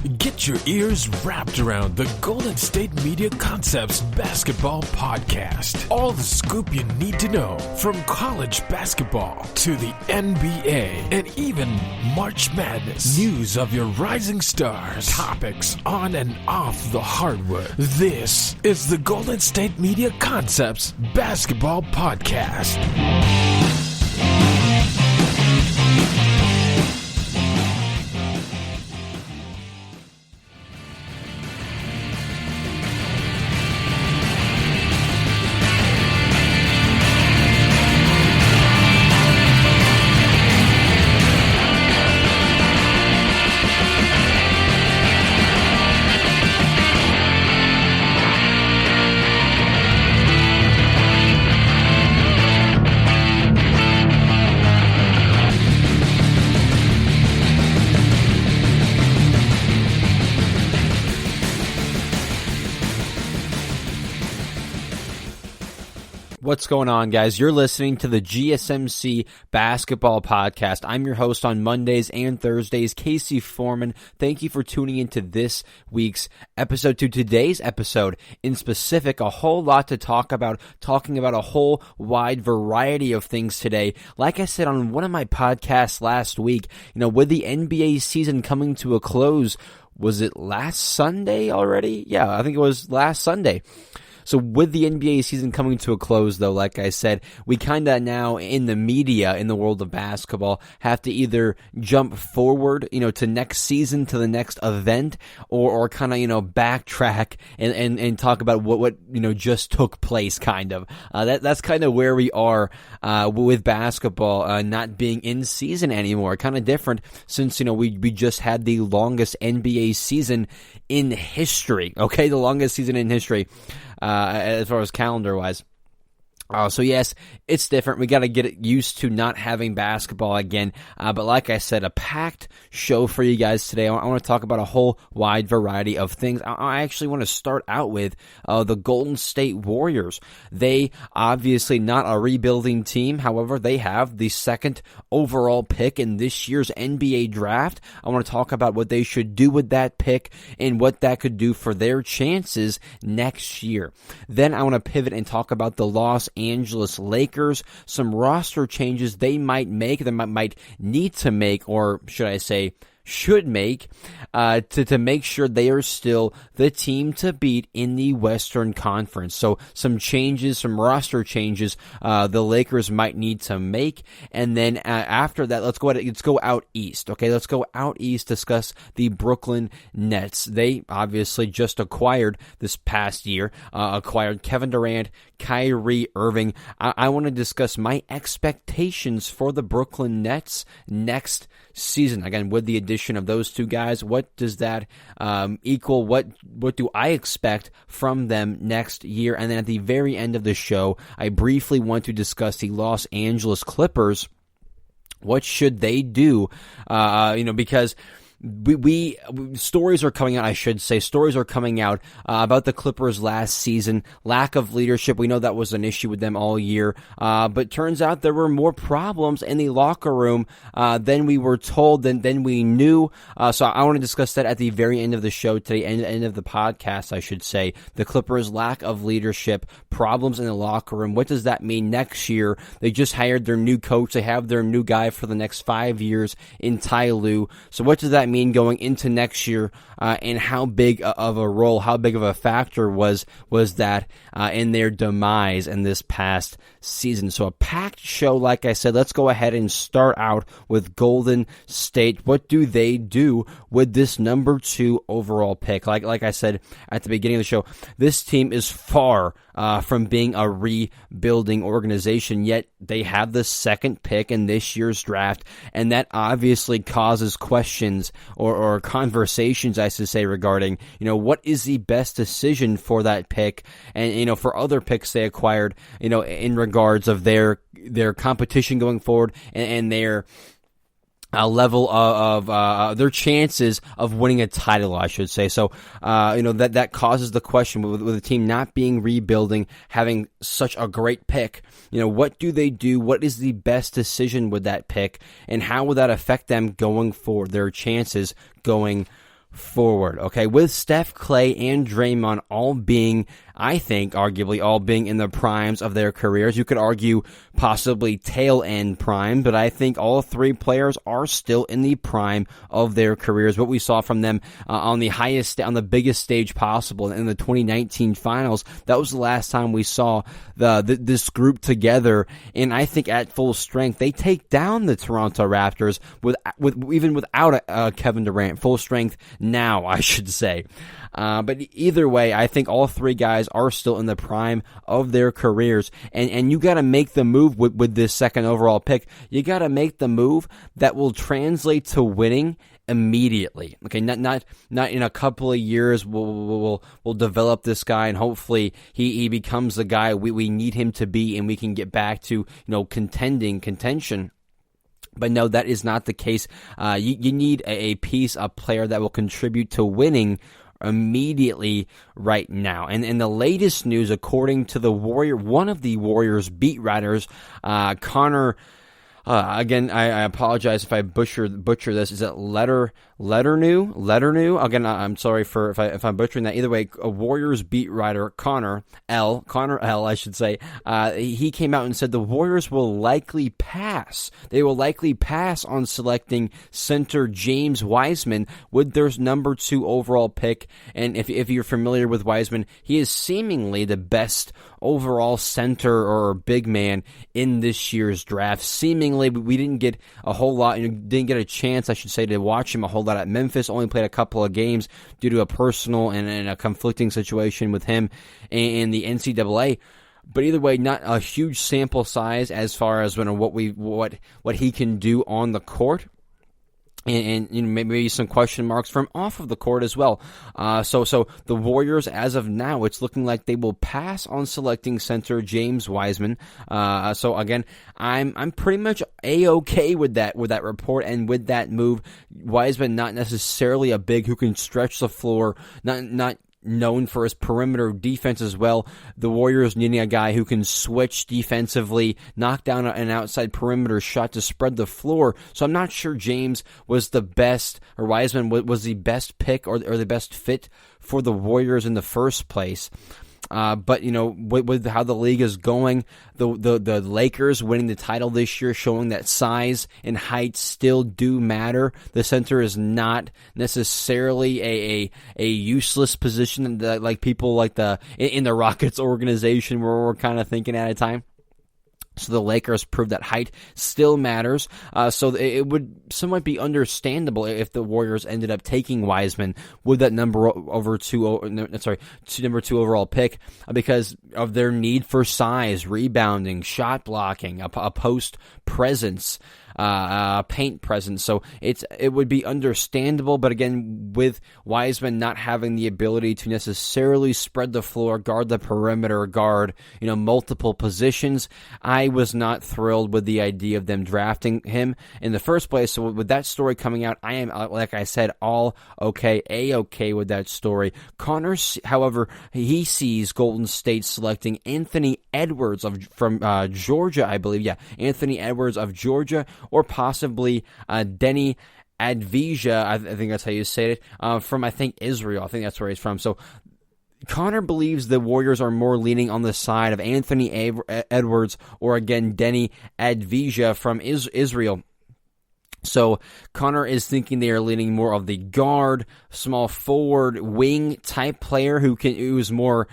Get your ears wrapped around the Golden State Media Concepts Basketball Podcast. All the scoop you need to know from college basketball to the NBA and even March Madness. News of your rising stars. Topics on and off the hardwood. This is the Golden State Media Concepts Basketball Podcast. What's going on, guys? You're listening to the GSMC Basketball Podcast. I'm your host on Mondays and Thursdays, Casey Foreman. Thank you for tuning into this week's episode. To today's episode, in specific, a whole lot to talk about, talking about a whole wide variety of things today. Like I said on one of my podcasts last week, with the NBA season coming to a close, was it last Sunday already? Yeah, I think it was last Sunday. So with the NBA season coming to a close, though, like I said, we kind of now in the media, in the world of basketball, have to either jump forward, to next season, to the next event, or kind of, backtrack and talk about what just took place, kind of. That's kind of where we are with basketball not being in season anymore. Kind of different since, we just had the longest NBA season in history, okay? The longest season in history. As far as calendar-wise. So yes, it's different. We got to get used to not having basketball again. But like I said, a packed show for you guys today. I want to talk about a whole wide variety of things. I actually want to start out with the Golden State Warriors. They obviously not a rebuilding team. However, they have the second overall pick in this year's NBA draft. I want to talk about what they should do with that pick and what that could do for their chances next year. Then I want to pivot and talk about the Los Angeles Lakers, some roster changes they might make, they might need to make, or should I say, should make, to make sure they are still the team to beat in the Western Conference. So some changes, some roster changes, the Lakers might need to make. And then after that, let's go out east. Okay, let's go out east, discuss the Brooklyn Nets. They obviously just acquired this past year, acquired Kevin Durant, Kyrie Irving. I want to discuss my expectations for the Brooklyn Nets next season. Again, with the addition of those two guys, what does that equal? What do I expect from them next year? And then at the very end of the show, I briefly want to discuss the Los Angeles Clippers. What should they do? Because we stories are coming out, stories are coming out about the Clippers last season, lack of leadership. We know that was an issue with them all year, but turns out there were more problems in the locker room than we were told, than we knew. So I want to discuss that at the very end of the show today, end of the podcast, I should say. The Clippers' lack of leadership, problems in the locker room. What does that mean next year? They just hired their new coach. They have their new guy for the next 5 years in Ty Lue. So what does that mean going into next year, and how big of a role, how big of a factor was that in their demise in this past season? So a packed show, like I said. Let's go ahead and start out with Golden State. What do they do with this number 2 overall pick? Like I said at the beginning of the show, this team is far from being a rebuilding organization, yet they have the second pick in this year's draft, and that obviously causes questions or conversations, I should say, regarding, what is the best decision for that pick, and, for other picks they acquired, in regards of their competition going forward and their level of their chances of winning a title, I should say. So, that causes the question with the team not being rebuilding, having such a great pick. What do they do? What is the best decision with that pick? And how will that affect them going forward, their chances going forward, okay? With Steph, Clay, and Draymond all being, I think, arguably all being in the primes of their careers. You could argue possibly tail end prime, but I think all three players are still in the prime of their careers. What we saw from them on the biggest stage possible in the 2019 finals, that was the last time we saw this group together, and I think at full strength, they take down the Toronto Raptors even without Kevin Durant, full strength now, I should say. But either way, I think all three guys are still in the prime of their careers, and you got to make the move with this second overall pick. You got to make the move that will translate to winning immediately. Okay, not in a couple of years. We'll develop this guy, and hopefully he becomes the guy we need him to be, and we can get back to contention. But no, that is not the case. You need a player that will contribute to winning immediately right now. And in the latest news, according to one of the Warriors beat writers, Connor, again, I apologize if I butcher this. Is it Letternew? Again, I'm sorry if I'm butchering that. Either way, a Warriors beat writer, Connor L, I should say, he came out and said the Warriors will likely pass. They will likely pass on selecting center James Wiseman with their number 2 overall pick. And if you're familiar with Wiseman, he is seemingly the best overall center or big man in this year's draft. Seemingly, we didn't get a whole lot, didn't get a chance, I should say, to watch him a whole lot at Memphis. Only played a couple of games due to a personal and a conflicting situation with him in the NCAA. But either way, not a huge sample size as far as what he can do on the court. And maybe some question marks from off of the court as well. So the Warriors, as of now, it's looking like they will pass on selecting center James Wiseman. So again, I'm pretty much A-okay with that report and with that move. Wiseman, not necessarily a big who can stretch the floor, not known for his perimeter defense as well. The Warriors needing a guy who can switch defensively, knock down an outside perimeter shot to spread the floor. So I'm not sure James was the best, or Wiseman was the best pick or the best fit for the Warriors in the first place. But with how the league is going, the Lakers winning the title this year, showing that size and height still do matter. The center is not necessarily a useless position that, like people like in the Rockets organization where we're kind of thinking at a time. So the Lakers proved that height still matters. So it would somewhat be understandable if the Warriors ended up taking Wiseman with that number 2 overall pick, because of their need for size, rebounding, shot blocking, a post presence, paint presence. So it would be understandable, but again, with Wiseman not having the ability to necessarily spread the floor, guard the perimeter, guard multiple positions, I was not thrilled with the idea of them drafting him in the first place. So with that story coming out, I am, like I said, all okay, A-okay with that story. Connor, however, he sees Golden State selecting Anthony Edwards from Georgia, I believe. Yeah, Anthony Edwards of Georgia, or possibly Denny Advija, I think that's how you say it, from, I think, Israel. I think that's where he's from. So Connor believes the Warriors are more leaning on the side of Anthony Edwards or, again, Denny Advija from Israel. So Connor is thinking they are leaning more of the guard, small forward, wing type player who is more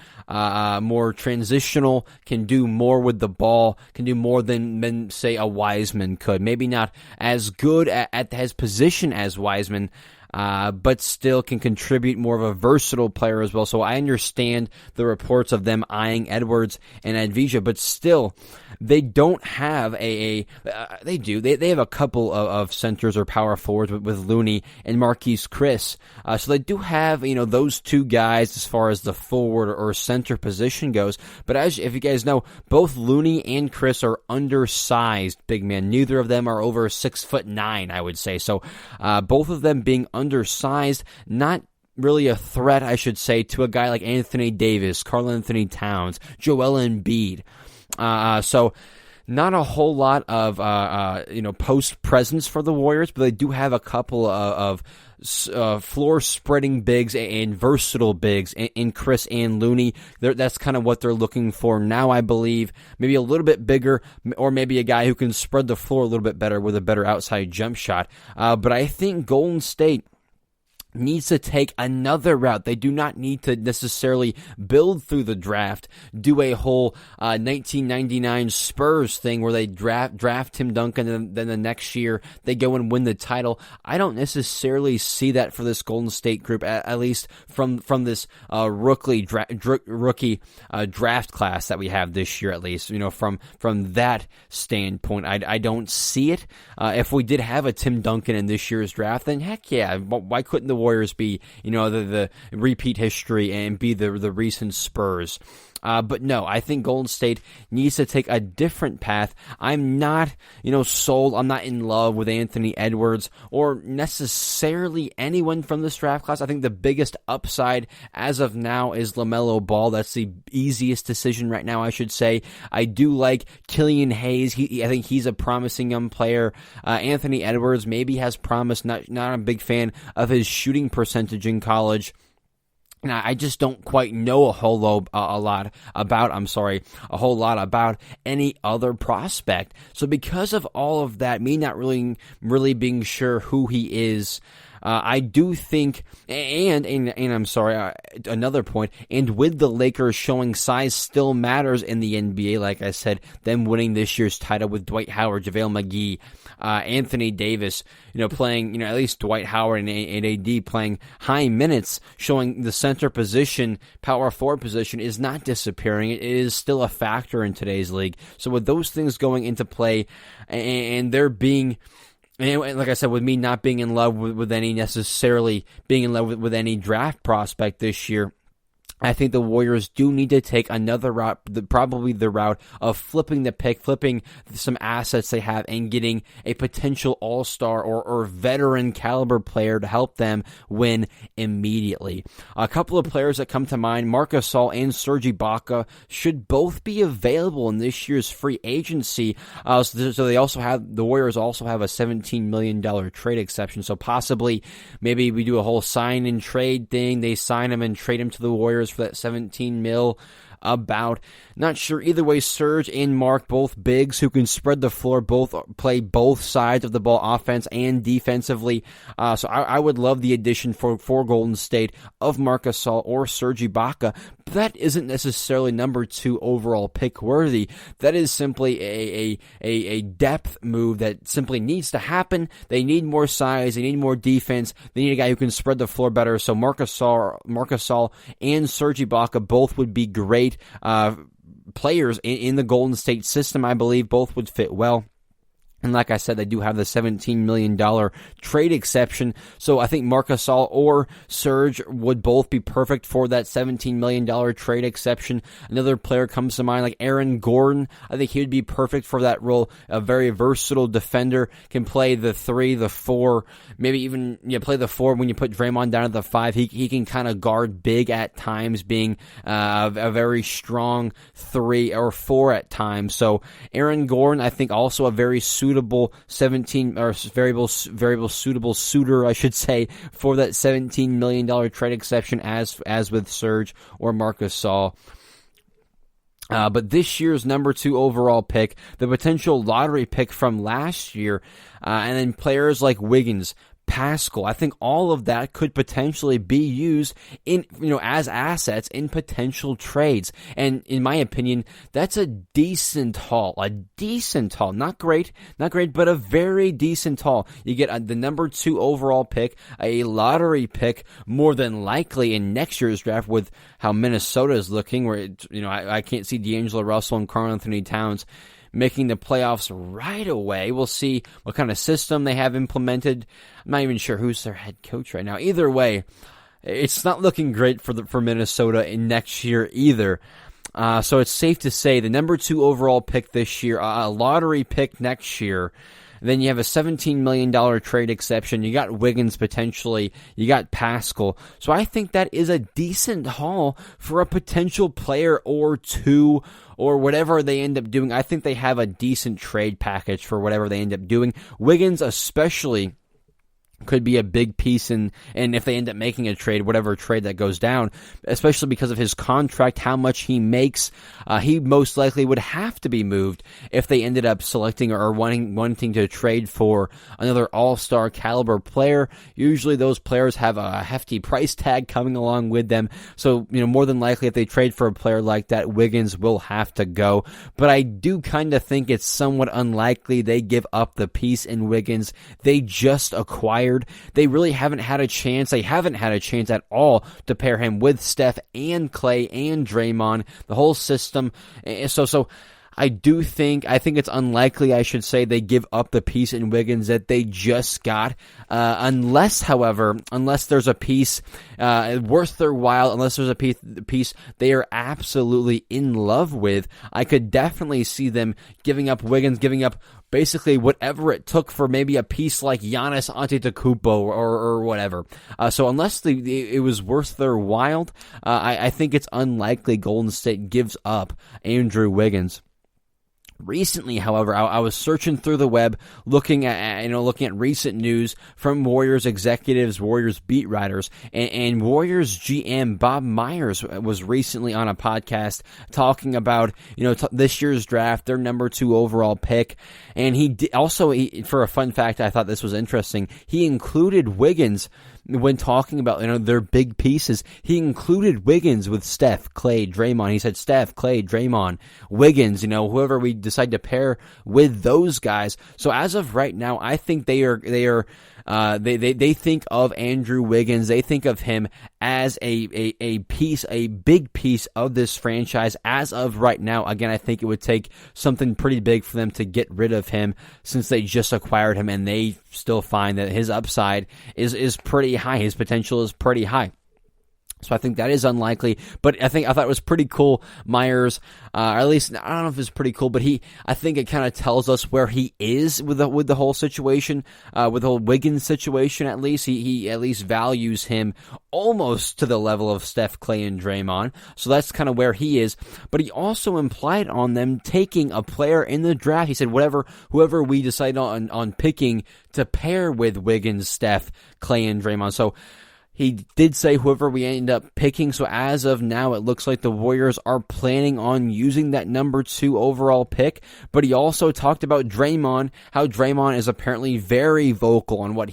transitional, can do more with the ball, can do more than say a Wiseman could. Maybe not as good at his position as Wiseman, but still can contribute, more of a versatile player as well. So I understand the reports of them eyeing Edwards and Advija, but still, they don't have they have a couple of centers or power forwards with Looney and Marquise Chris. So they do have, those two guys as far as the forward or center position goes. But if you guys know, both Looney and Chris are undersized big men. Neither of them are over 6'9", I would say. So both of them being undersized, not really a threat, I should say, to a guy like Anthony Davis, Karl Anthony Towns, Joel Embiid. So not a whole lot of post presence for the Warriors, but they do have a couple of floor spreading bigs and versatile bigs in Chris and Looney. That's kind of what they're looking for now, I believe. Maybe a little bit bigger, or maybe a guy who can spread the floor a little bit better with a better outside jump shot. But I think Golden State needs to take another route. They do not need to necessarily build through the draft, do a whole 1999 Spurs thing where they draft Tim Duncan and then the next year they go and win the title. I don't necessarily see that for this Golden State group, at least from this rookie draft class that we have this year, at least. From that standpoint, I don't see it. If we did have a Tim Duncan in this year's draft, then heck yeah, why couldn't the Warriors be, the repeat history and be the recent Spurs? But no, I think Golden State needs to take a different path. I'm not, sold. I'm not in love with Anthony Edwards or necessarily anyone from this draft class. I think the biggest upside as of now is LaMelo Ball. That's the easiest decision right now, I should say. I do like Killian Hayes. I think he's a promising young player. Anthony Edwards maybe has promise. Not a big fan of his shooting percentage in college. Now, I just don't quite know a whole lot about any other prospect. So because of all of that, me not really being sure who he is, I do think, and I'm sorry, another point, and with the Lakers showing size still matters in the NBA, like I said, them winning this year's title with Dwight Howard, JaVale McGee, Anthony Davis, playing, at least Dwight Howard and AD playing high minutes, showing the center position, power forward position is not disappearing. It is still a factor in today's league. So with those things going into play, and there being, and like I said, with me not being in love with any necessarily being in love with any draft prospect this year, I think the Warriors do need to take another route, probably the route of flipping the pick, flipping some assets they have, and getting a potential all-star or veteran caliber player to help them win immediately. A couple of players that come to mind, Marc Gasol and Serge Ibaka, should both be available in this year's free agency. So the Warriors also have a $17 million trade exception. So possibly, maybe we do a whole sign and trade thing. They sign him and trade him to the Warriors for that 17 mil. Not sure. Either way, Serge and Mark, both bigs who can spread the floor, both play both sides of the ball, offense and defensively. So I would love the addition for Golden State of Marc Gasol or Serge Ibaka. But that isn't necessarily number 2 overall pick worthy. That is simply a depth move that simply needs to happen. They need more size. They need more defense. They need a guy who can spread the floor better. So Marc Gasol and Serge Ibaka both would be great players in the Golden State system. I believe both would fit well. And like I said, they do have the $17 million trade exception. So I think Marc Gasol or Serge would both be perfect for that $17 million trade exception. Another player comes to mind like Aaron Gordon. I think he would be perfect for that role. A very versatile defender, can play the 3, the 4, maybe even play the 4 when you put Draymond down at the 5. He can kind of guard big at times, being a very strong 3 or 4 at times. So Aaron Gordon, I think also a very suitable variable suitable suitor, I should say, for that $17 million trade exception as with Serge or Marc Gasol. But this year's number 2 overall pick, the potential lottery pick from last year, and then players like Wiggins, Pascal, I think all of that could potentially be used in, as assets in potential trades. And in my opinion, that's a decent haul. Not great, but a very decent haul. You get the number 2 overall pick, a lottery pick, more than likely in next year's draft with how Minnesota is looking, where, I can't see D'Angelo Russell and Karl Anthony Towns making the playoffs right away. We'll see what kind of system they have implemented. I'm not even sure who's their head coach right now. Either way, it's not looking great for Minnesota in next year either. So it's safe to say the number 2 overall pick this year, a lottery pick next year. Then you have a $17 million trade exception. You got Wiggins potentially. You got Pascal. So I think that is a decent haul for a potential player or 2 or whatever they end up doing. I think they have a decent trade package for whatever they end up doing. Wiggins especially could be a big piece and if they end up making a trade, whatever trade that goes down, especially because of his contract, how much he makes, he most likely would have to be moved if they ended up selecting or wanting to trade for another all-star caliber player. Usually those players have a hefty price tag coming along with them. So, more than likely if they trade for a player like that, Wiggins will have to go. But I do kind of think it's somewhat unlikely they give up the piece in Wiggins they just acquired. They really haven't had a chance. They haven't had a chance at all to pair him with Steph and Clay and Draymond, the whole system. So I think it's unlikely, I should say, they give up the piece in Wiggins that they just got. Unless there's a piece worth their while, unless there's a piece they are absolutely in love with, I could definitely see them giving up Wiggins, giving up basically whatever it took for maybe a piece like Giannis Antetokounmpo or whatever. So unless it was worth their while, I think it's unlikely Golden State gives up Andrew Wiggins. Recently, however, I was searching through the web, looking at recent news from Warriors executives, Warriors beat writers, and Warriors GM Bob Myers was recently on a podcast talking about this year's draft, their number 2 overall pick, and he for a fun fact, I thought this was interesting. He included Wiggins when talking about their big pieces. He included Wiggins with Steph, Clay, Draymond. He said Steph, Clay, Draymond, Wiggins, whoever we decide to pair with those guys. So as of right now, I think they think of Andrew Wiggins. They think of him as a big piece of this franchise. As of right now, again, I think it would take something pretty big for them to get rid of him, since they just acquired him and they still find that his upside is pretty high. His potential is pretty high. So I think that is unlikely, but I thought it was pretty cool. Myers, or at least I don't know if it's pretty cool, but I think it kind of tells us where he is with the whole situation, with the whole Wiggins situation. At least he at least values him almost to the level of Steph, Clay, and Draymond. So that's kind of where he is. But he also implied on them taking a player in the draft. He said whoever we decide on picking to pair with Wiggins, Steph, Clay, and Draymond. So he did say whoever we end up picking. So as of now, it looks like the Warriors are planning on using that number 2 overall pick. But he also talked about Draymond, how Draymond is apparently very vocal on what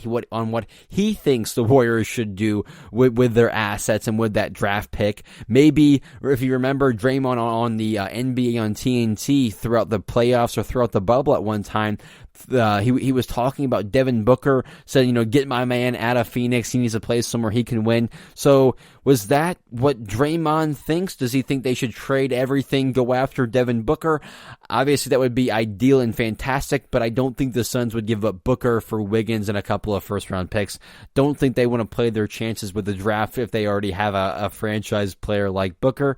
he thinks the Warriors should do with their assets and with that draft pick. Maybe, if you remember, Draymond on the NBA on TNT throughout the playoffs or throughout the bubble at one time, he was talking about Devin Booker, said, get my man out of Phoenix. He needs a place somewhere he can win. So was that what Draymond thinks? Does he think they should trade everything, go after Devin Booker? Obviously, that would be ideal and fantastic, but I don't think the Suns would give up Booker for Wiggins and a couple of first-round picks. Don't think they want to play their chances with the draft if they already have a franchise player like Booker.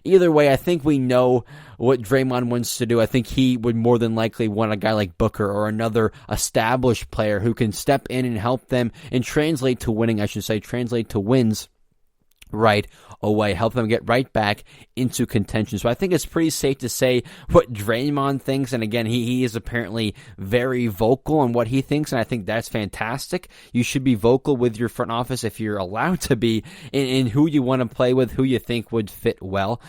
Either way, I think we know what Draymond wants to do. I think he would more than likely want a guy like Booker or another established player who can step in and help them and translate to wins right away, help them get right back into contention. So I think it's pretty safe to say what Draymond thinks, and again, he is apparently very vocal on what he thinks, and I think that's fantastic. You should be vocal with your front office if you're allowed to be in who you want to play with, who you think would fit well.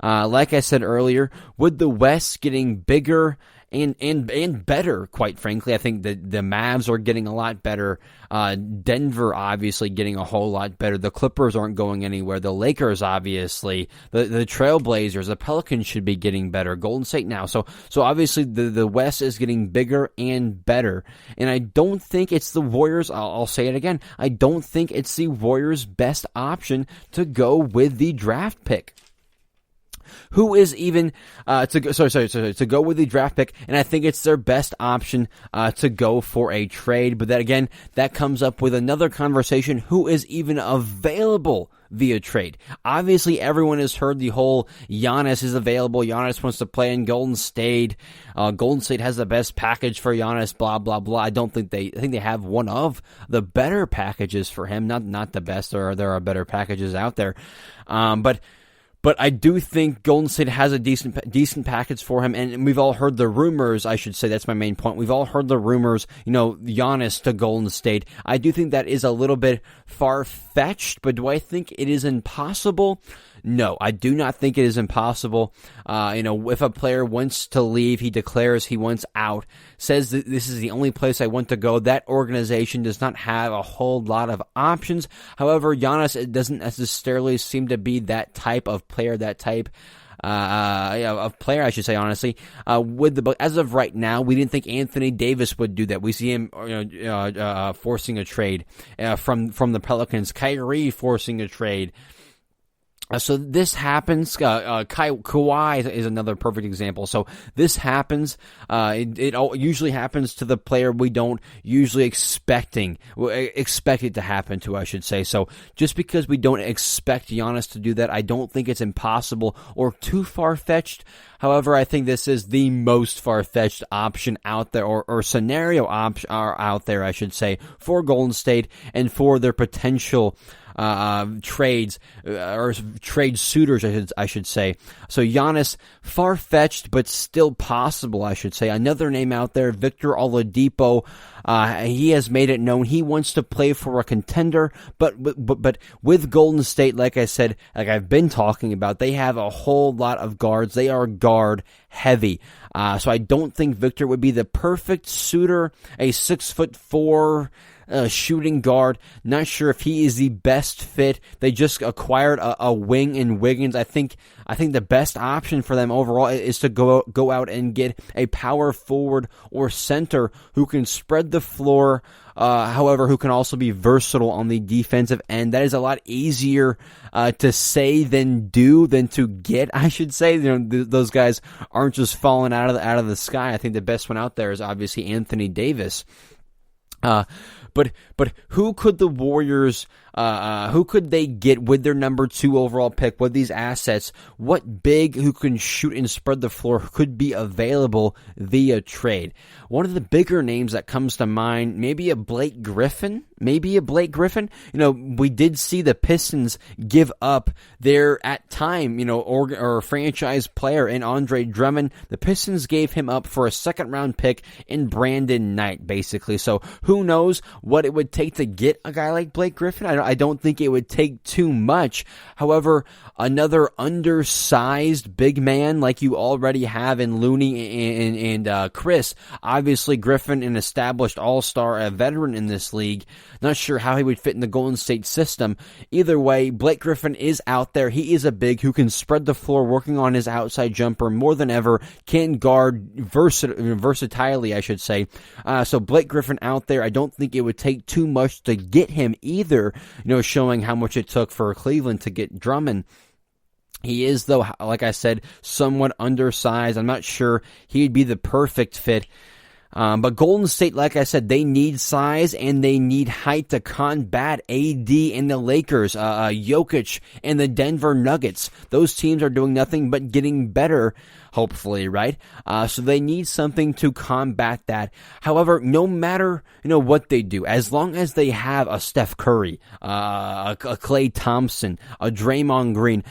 Like I said earlier, with the West getting bigger and better, quite frankly, I think the Mavs are getting a lot better. Denver obviously getting a whole lot better. The Clippers aren't going anywhere. The Lakers obviously, the Trailblazers, the Pelicans should be getting better. Golden State now. So obviously the West is getting bigger and better. And I don't think it's the Warriors. I'll say it again. I don't think it's the Warriors' best option to go with the draft pick. Who is even to go with the draft pick, and I think it's their best option to go for a trade. But that comes up with another conversation: who is even available via trade? Obviously, everyone has heard the whole Giannis is available. Giannis wants to play in Golden State. Golden State has the best package for Giannis. Blah blah blah. I think they have one of the better packages for him. Not the best. There are better packages out there, but But I do think Golden State has a decent package for him, and we've all heard the rumors, I should say, that's my main point. We've all heard the rumors, Giannis to Golden State. I do think that is a little bit far-fetched, but do I think it is impossible? No, I do not think it is impossible. If a player wants to leave, he declares he wants out, says that this is the only place I want to go, that organization does not have a whole lot of options. However, Giannis doesn't necessarily seem to be that type of player, of player, I should say, honestly. As of right now, we didn't think Anthony Davis would do that. We see him, forcing a trade from the Pelicans. Kyrie forcing a trade. So this happens. Kawhi is another perfect example. So this happens. It usually happens to the player we don't usually expect it to happen to, I should say. So just because we don't expect Giannis to do that, I don't think it's impossible or too far-fetched. However, I think this is the most far-fetched option out there, or scenario out there, I should say, for Golden State and for their potential trades, or trade suitors, I should say. So Giannis, far-fetched, but still possible, I should say. Another name out there, Victor Oladipo. He has made it known he wants to play for a contender, but with Golden State, like I said, like I've been talking about, they have a whole lot of guards. They are guard heavy. So I don't think Victor would be the perfect suitor, a 6'4" shooting guard. Not sure if he is the best fit. They just acquired a wing in Wiggins. I think the best option for them overall is to go out and get a power forward or center who can spread the floor, however, who can also be versatile on the defensive end. That is a lot easier to say than to get, I should say. Those guys aren't just falling out of the sky. I think the best one out there is obviously Anthony Davis. But who could the Warriors, who could they get with their number 2 overall pick, with these assets? What big who can shoot and spread the floor could be available via trade? One of the bigger names that comes to mind, maybe a Blake Griffin. We did see the Pistons give up their, at time, or franchise player in Andre Drummond. The Pistons gave him up for a second-round pick in Brandon Knight, basically. So who knows what it would take to get a guy like Blake Griffin? I don't think it would take too much. However, another undersized big man like you already have in Looney and Chris. Obviously, Griffin, an established all-star, a veteran in this league. Not sure how he would fit in the Golden State system. Either way, Blake Griffin is out there. He is a big who can spread the floor, working on his outside jumper more than ever, can guard versatilely, I should say. So Blake Griffin out there. I don't think it would take too much to get him either, showing how much it took for Cleveland to get Drummond. He is, though, like I said, somewhat undersized. I'm not sure he'd be the perfect fit. But Golden State, like I said, they need size and they need height to combat AD and the Lakers, Jokic and the Denver Nuggets. Those teams are doing nothing but getting better, hopefully, right? So they need something to combat that. However, no matter, what they do, as long as they have a Steph Curry, a Klay Thompson, a Draymond Green,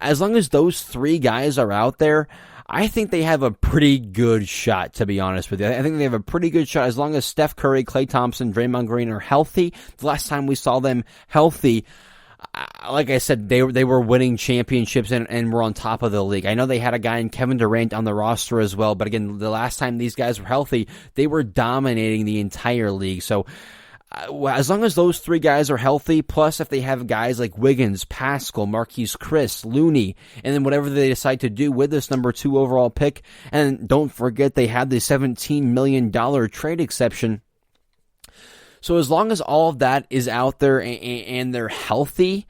as long as those 3 guys are out there, I think they have a pretty good shot, to be honest with you. I think they have a pretty good shot as long as Steph Curry, Klay Thompson, Draymond Green are healthy. The last time we saw them healthy, like I said, they were winning championships and were on top of the league. I know they had a guy in Kevin Durant on the roster as well, but again, the last time these guys were healthy, they were dominating the entire league. So as long as those 3 guys are healthy, plus if they have guys like Wiggins, Pascal, Marquise Chris, Looney, and then whatever they decide to do with this number 2 overall pick, and don't forget they had the $17 million trade exception. So as long as all of that is out there and they're healthy,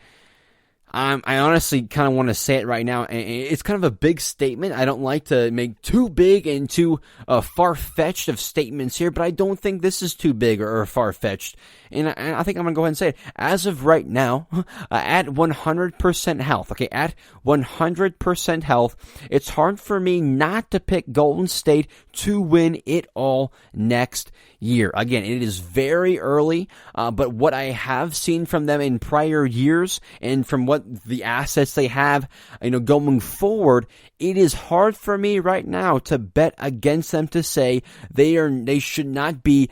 I honestly kind of want to say it right now. It's kind of a big statement. I don't like to make too big and too far-fetched of statements here, but I don't think this is too big or far-fetched. And I think I'm going to go ahead and say it. As of right now, at 100% health, okay, at 100% health, it's hard for me not to pick Golden State to win it all next year. Again, it is very early, but what I have seen from them in prior years and from what what the assets they have, going forward, it is hard for me right now to bet against them to say they should not be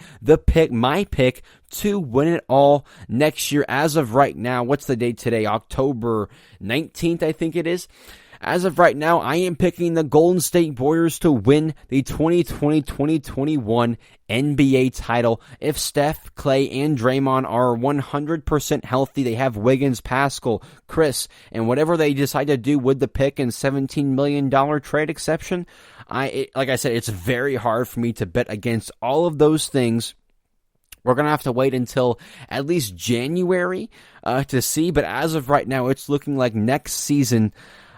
my pick to win it all next year. As of right now, what's the date today? October 19th, I think it is. As of right now, I am picking the Golden State Warriors to win the 2020-2021 NBA title. If Steph, Clay, and Draymond are 100% healthy, they have Wiggins, Pascal, Chris, and whatever they decide to do with the pick and $17 million trade exception, like I said, it's very hard for me to bet against all of those things. We're going to have to wait until at least January to see, but as of right now, it's looking like next season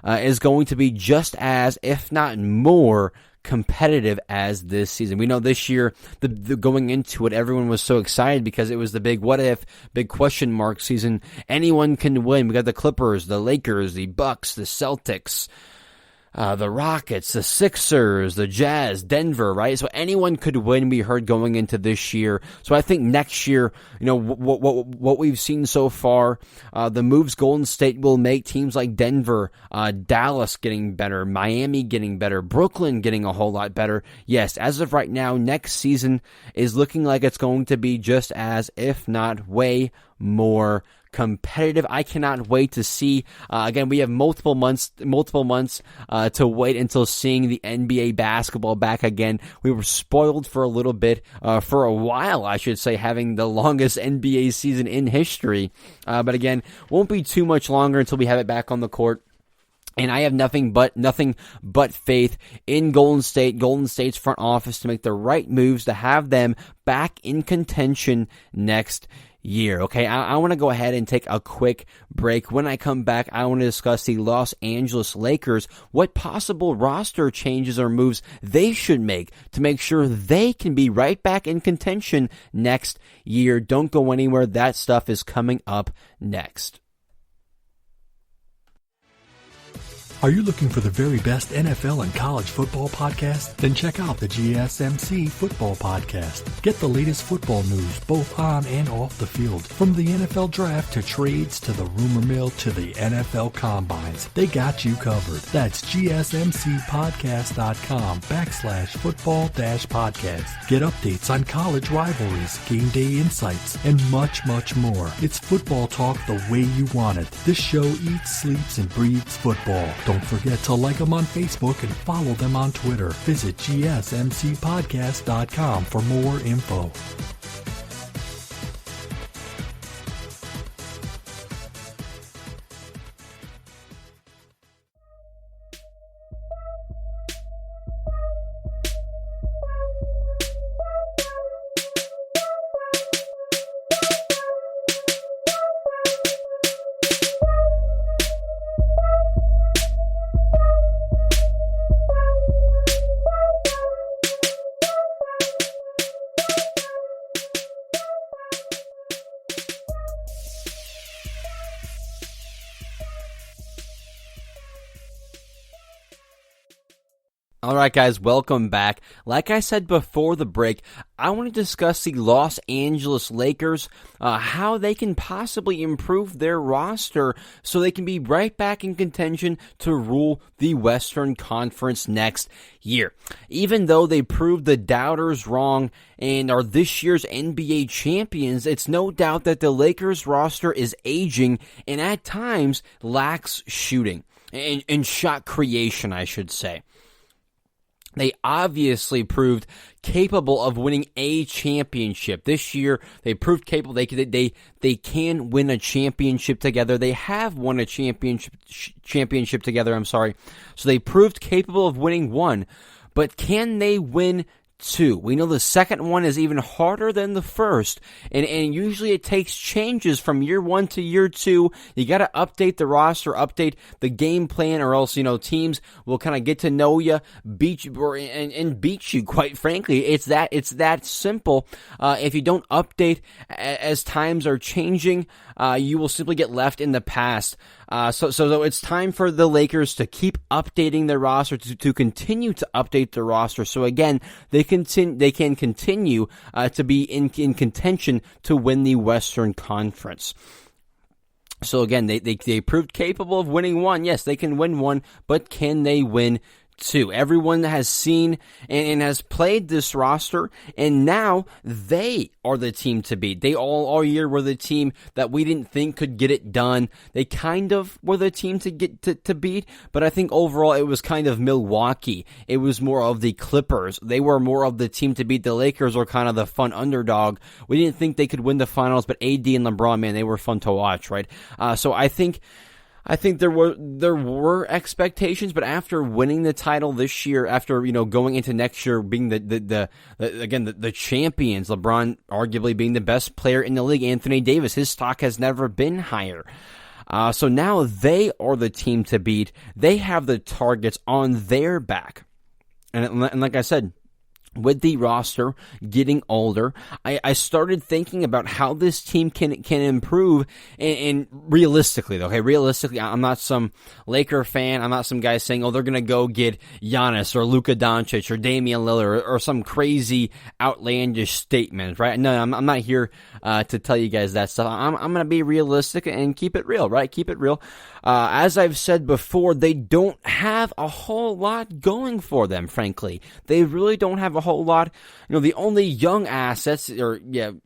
is going to be just as, if not more, competitive as this season. We know this year, the going into it, everyone was so excited because it was the big what if, big question mark season. Anyone can win. We got the Clippers, the Lakers, the Bucks, the Celtics, the Rockets, the Sixers, the Jazz, Denver, right? So anyone could win, we heard, going into this year. So I think next year, what we've seen so far, the moves Golden State will make, teams like Denver, Dallas getting better, Miami getting better, Brooklyn getting a whole lot better. Yes, as of right now, next season is looking like it's going to be just as, if not way more competitive. I cannot wait to see. Again, we have multiple months to wait until seeing the NBA basketball back again. We were spoiled for a little bit, for a while, I should say, having the longest NBA season in history. But again, won't be too much longer until we have it back on the court. And I have nothing but faith in Golden State's front office to make the right moves to have them back in contention next year. Okay, I want to go ahead and take a quick break. When I come back, I want to discuss the Los Angeles Lakers, what possible roster changes or moves they should make to make sure they can be right back in contention next year. Don't go anywhere. That stuff is coming up next. Are you looking for the very best NFL and college football podcast? Then check out the GSMC Football Podcast. Get the latest football news both on and off the field. From the NFL Draft to trades to the rumor mill to the NFL Combines. They got you covered. That's GSMCpodcast.com/football-podcast. Get updates on college rivalries, game day insights, and much, much more. It's football talk the way you want it. This show eats, sleeps, and breathes football. Don't forget to like them on Facebook and follow them on Twitter. Visit GSMCpodcast.com for more info. All right, guys, welcome back. Like I said before the break, I want to discuss the Los Angeles Lakers, how they can possibly improve their roster so they can be right back in contention to rule the Western Conference next year. Even though they proved the doubters wrong and are this year's NBA champions, it's no doubt that the Lakers roster is aging and at times lacks shooting and shot creation, I should say. They obviously proved capable of winning a championship. This year, they proved capable. They can win a championship together. They have won a championship together, So they proved capable of winning one. But can they win two? We know the second one is even harder than the first, and usually it takes changes from year one to year two. You got to update the roster, update the game plan, or else teams will kind of get to know you, beat you, and beat you. Quite frankly, it's that simple. If you don't update as times are changing, you will simply get left in the past. So it's time for the Lakers to keep updating their roster, to continue to update their roster. So again, they can continue to be in contention to win the Western Conference. So again, they proved capable of winning one. Yes, they can win one, but can they win two? Everyone has seen and has played this roster, and now they are the team to beat. They all year were the team that we didn't think could get it done. They kind of were the team to get to beat, but I think overall it was kind of Milwaukee. It was more of the Clippers. They were more of the team to beat. The Lakers were kind of the fun underdog. We didn't think they could win the finals, but AD and LeBron, man, they were fun to watch, right? So I think there were expectations, but after winning the title this year, after going into next year being the champions, LeBron arguably being the best player in the league, Anthony Davis, his stock has never been higher. So now they are the team to beat. They have the targets on their back, and like I said, with the roster getting older, I started thinking about how this team can improve, and realistically, though, okay, realistically, I'm not some Laker fan, I'm not some guy saying, they're going to go get Giannis or Luka Doncic or Damian Lillard or some crazy outlandish statement, right? No, I'm not here to tell you guys that stuff. I'm going to be realistic and keep it real, right? Keep it real. As I've said before, they don't have a whole lot going for them, frankly. They really don't have a whole lot. The only young assets, the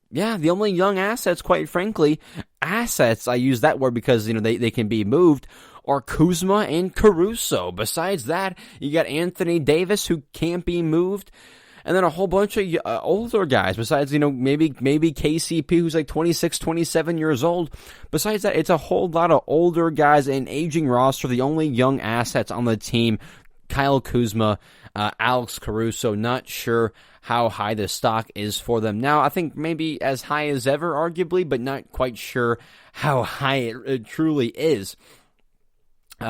only young assets, quite frankly, assets, I use that word because, they can be moved, are Kuzma and Caruso. Besides that, you got Anthony Davis, who can't be moved. And then a whole bunch of older guys, besides, maybe KCP, who's like 26, 27 years old. Besides that, it's a whole lot of older guys, an aging roster. The only young assets on the team, Kyle Kuzma, Alex Caruso. Not sure how high the stock is for them now. I think maybe as high as ever, arguably, but not quite sure how high it truly is.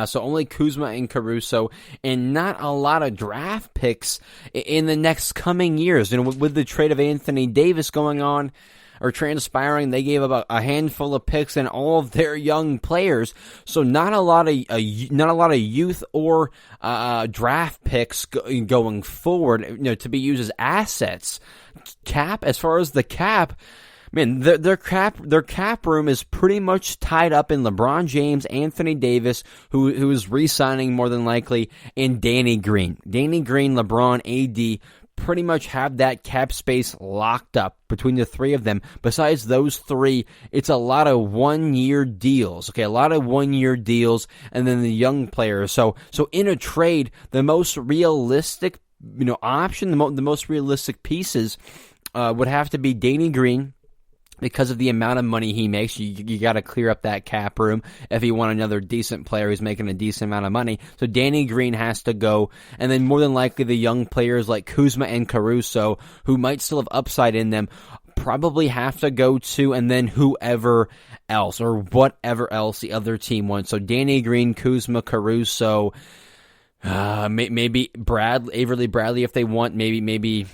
So only Kuzma and Caruso, and not a lot of draft picks in the next coming years. With the trade of Anthony Davis going on or transpiring, they gave about a handful of picks and all of their young players. So not a lot of youth or draft picks going forward, to be used as assets. As far as the cap. Man, their cap room is pretty much tied up in LeBron James, Anthony Davis, who is re-signing more than likely, and Danny Green. Danny Green, LeBron, AD pretty much have that cap space locked up between the three of them. Besides those three, it's a lot of one-year deals. Okay, a lot of one-year deals, and then the young players. So in a trade, the most realistic option, the most realistic pieces would have to be Danny Green. Because of the amount of money he makes, you got to clear up that cap room if you want another decent player who's making a decent amount of money. So Danny Green has to go, and then more than likely the young players like Kuzma and Caruso, who might still have upside in them, probably have to go too, and then whoever else or whatever else the other team wants. So Danny Green, Kuzma, Caruso, maybe Avery Bradley if they want, maybe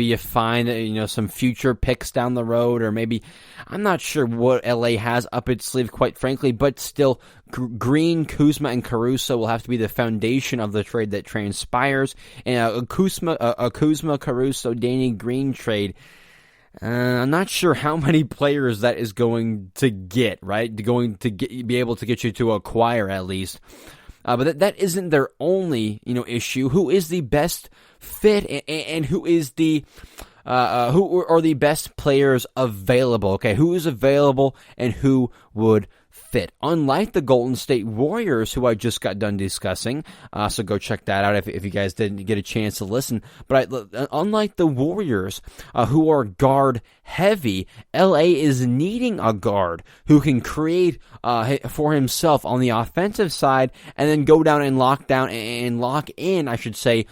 you find some future picks down the road, or maybe I'm not sure what LA has up its sleeve, quite frankly. But still, Green, Kuzma, and Caruso will have to be the foundation of the trade that transpires. And a Kuzma, Caruso, Danny Green trade. I'm not sure how many players that is going to get. Right, be able to get you to acquire at least. But that isn't their only, issue. Who is the best fit, and who is who are the best players available? Okay, who is available and who would fit? Unlike the Golden State Warriors, who I just got done discussing, so go check that out if you guys didn't get a chance to listen. But unlike the Warriors, who are guard heavy, LA is needing a guard who can create for himself on the offensive side, and then go down and lock in, I should say,